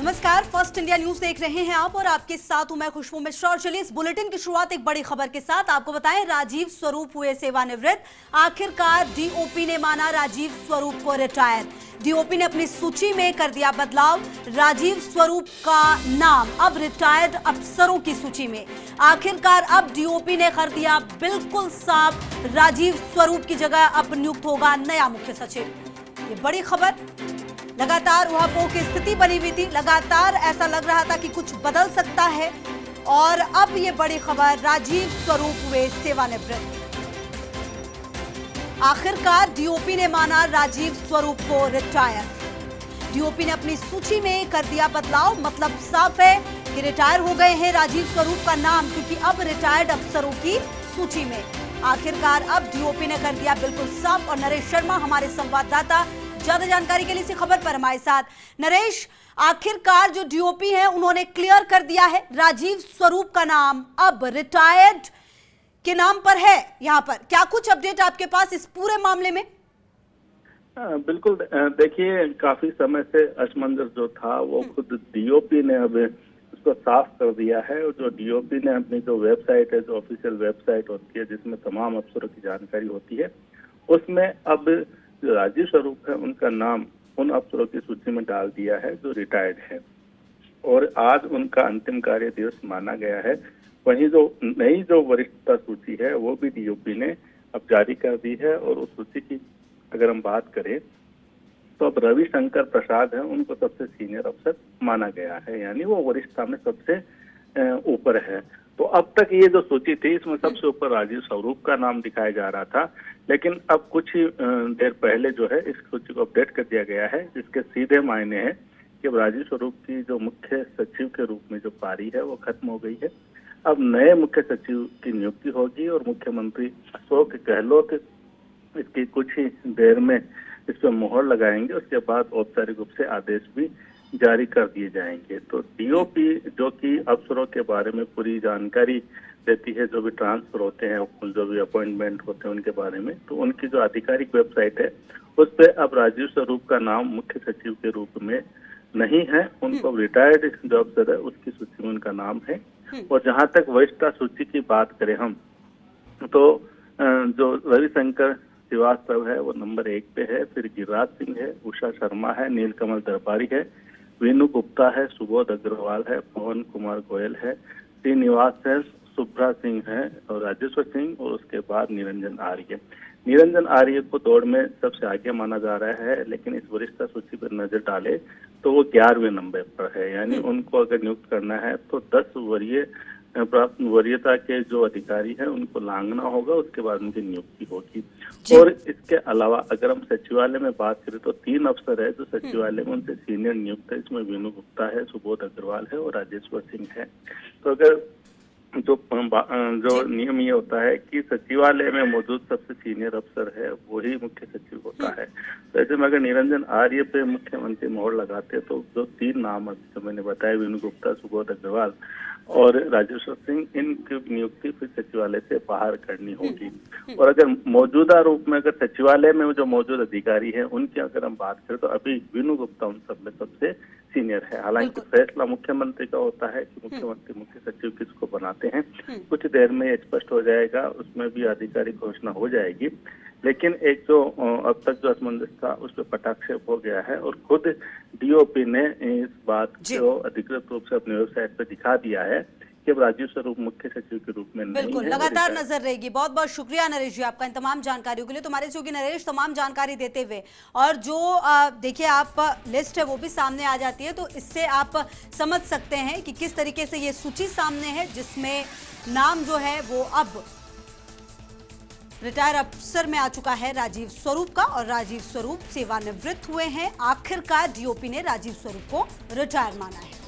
नमस्कार, first India news देख रहे हैं आप और आपके साथ हूं मैं खुशबू मिश्रा। और चलिए इस बुलेटिन की शुरुआत एक बड़ी खबर के साथ। आपको बताएं, राजीव स्वरूप हुए सेवानिवृत्त। आखिरकार डीओपी ने माना राजीव स्वरूप को रिटायर। डीओपी ने अपनी सूची में कर दिया बदलाव। राजीव स्वरूप का नाम अब रिटायर्ड अफसरों की सूची में। आखिरकार अब डीओपी ने कर दिया बिल्कुल साफ, राजीव स्वरूप की जगह अब नियुक्त होगा नया मुख्य सचिव। ये बड़ी खबर। लगातार उहापोह की स्थिति बनी हुई थी, लगातार ऐसा लग रहा था कि कुछ बदल सकता है और अब ये बड़ी खबर, राजीव स्वरूप हुए सेवानिवृत्त। आखिरकार डीओपी ने माना राजीव स्वरूप को रिटायर। डीओपी ने अपनी सूची में कर दिया बदलाव। मतलब साफ है कि रिटायर हो गए हैं राजीव स्वरूप का नाम, क्योंकि अब रिटायर्ड अफसरों की सूची में। आखिरकार अब डीओपी ने कर दिया बिल्कुल साफ। और नरेश शर्मा हमारे संवाददाता ज्यादा जानकारी के लिए इसी खबर पर हमारे साथ। नरेश, आखिरकार जो डीओपी है उन्होंने क्लियर कर दिया है राजीव स्वरूप का नाम अब रिटायर्ड के नाम पर है। यहाँ पर क्या कुछ अपडेट आपके पास इस पूरे मामले में? बिल्कुल, देखिए काफी समय से असमंजस जो था वो खुद डीओपी ने अब उसको साफ कर दिया है। और जो डीओपी ने अपनी जो वेबसाइट है, जो ऑफिशियल वेबसाइट होती है जिसमें तमाम अफसरों की जानकारी होती है, उसमें अब जो राजीव स्वरूप है उनका नाम उन अफसरों की सूची में डाल दिया है जो रिटायर्ड है। और आज उनका अंतिम कार्य दिवस माना गया है। वहीं जो नई जो वरिष्ठता सूची है वो भी डीओपी ने अब जारी कर दी है। और उस सूची की अगर हम बात करें तो अब रविशंकर प्रसाद है, उनको सबसे सीनियर अफसर माना गया है, यानी वो वरिष्ठता में सबसे ऊपर है। तो अब तक ये जो सूची थी इसमें सबसे ऊपर राजीव स्वरूप का नाम दिखाया जा रहा था, लेकिन अब कुछ ही देर पहले जो है इस सूची को अपडेट कर दिया गया है, जिसके सीधे मायने हैं कि अब राजीव स्वरूप की जो मुख्य सचिव के रूप में जो पारी है वो खत्म हो गई है। अब नए मुख्य सचिव की नियुक्ति होगी और मुख्यमंत्री अशोक गहलोत इसकी कुछ ही देर में इस पर मोहर लगाएंगे। उसके बाद औपचारिक रूप से आदेश भी जारी कर दिए जाएंगे। तो डीओपी जो कि अफसरों के बारे में पूरी जानकारी देती है, जो भी ट्रांसफर होते हैं, जो भी अपॉइंटमेंट होते हैं उनके बारे में, तो उनकी जो आधिकारिक वेबसाइट है उस पर अब राजीव स्वरूप का नाम मुख्य सचिव के रूप में नहीं है। उनको रिटायर्ड जो अफसर है उसकी सूची में उनका नाम है। और जहां तक वरिष्ठता सूची की बात करें हम, तो जो रविशंकर श्रीवास्तव है वो नंबर 1 पे है, फिर गिरिराज सिंह है, उषा शर्मा है, नीलकमल दरबारी है, वीनू गुप्ता है, सुबोध अग्रवाल है, पवन कुमार गोयल है, श्रीनिवास है, सुब्रा सिंह है और राजेश्वर सिंह, और उसके बाद निरंजन आर्य। निरंजन आर्य को दौड़ में सबसे आगे माना जा रहा है, लेकिन इस वरिष्ठता सूची पर नजर डाले तो वो 11वें नंबर पर है। यानी उनको अगर नियुक्त करना है तो 10 प्राप्त वरीयता के जो अधिकारी हैं उनको लांघना होगा, उसके बाद उनकी नियुक्ति होगी। और इसके अलावा अगर हम सचिवालय में बात करें तो 3 अफसर है जो सचिवालय में उनसे सीनियर नियुक्त है। इसमें वीनू गुप्ता है, सुबोध अग्रवाल है और राजेश्वर सिंह है। तो अगर जो नियम ये होता है कि सचिवालय में मौजूद सबसे सीनियर अफसर है वही मुख्य सचिव होता है। तो ऐसे में अगर निरंजन आर्य पे मुख्यमंत्री मोहर लगाते तो जो 3 नाम जो मैंने बताया, वीनू गुप्ता, सुबोध अग्रवाल और राजेश्वर सिंह, इनकी नियुक्ति फिर सचिवालय से बाहर करनी होगी। और अगर मौजूदा रूप में अगर सचिवालय में जो मौजूद अधिकारी हैं उनकी अगर हम बात करें तो अभी वीनू गुप्ता उन सब में सबसे सीनियर है। हालांकि फैसला मुख्यमंत्री का होता है कि मुख्यमंत्री मुख्य सचिव किसको बनाते हैं। कुछ देर में ये स्पष्ट हो जाएगा, उसमें भी आधिकारिक घोषणा हो जाएगी। लेकिन एक जो अब तक जो असमंजस था उस पर पटाक्षेप हो गया है और खुद डीओपी ने इस बात को अधिकृत रूप से अपनी वेबसाइट पर दिखा दिया है कि राजीव स्वरूप मुख्य सचिव के रूप में नहीं बिल्कुल है। लगातार नजर रहेगी। बहुत बहुत शुक्रिया नरेश जी आपका इन तमाम जानकारियों के लिए। तुम्हारे सहयोगी नरेश तमाम जानकारी देते हुए, और जो देखिए आप लिस्ट है वो भी सामने आ जाती है, तो इससे आप समझ सकते हैं कि किस तरीके से ये सूची सामने है जिसमें नाम जो है वो अब रिटायर अफसर में आ चुका है राजीव स्वरूप का। और राजीव स्वरूप सेवानिवृत्त हुए हैं। आखिरकार डीओपी ने राजीव स्वरूप को रिटायर माना है।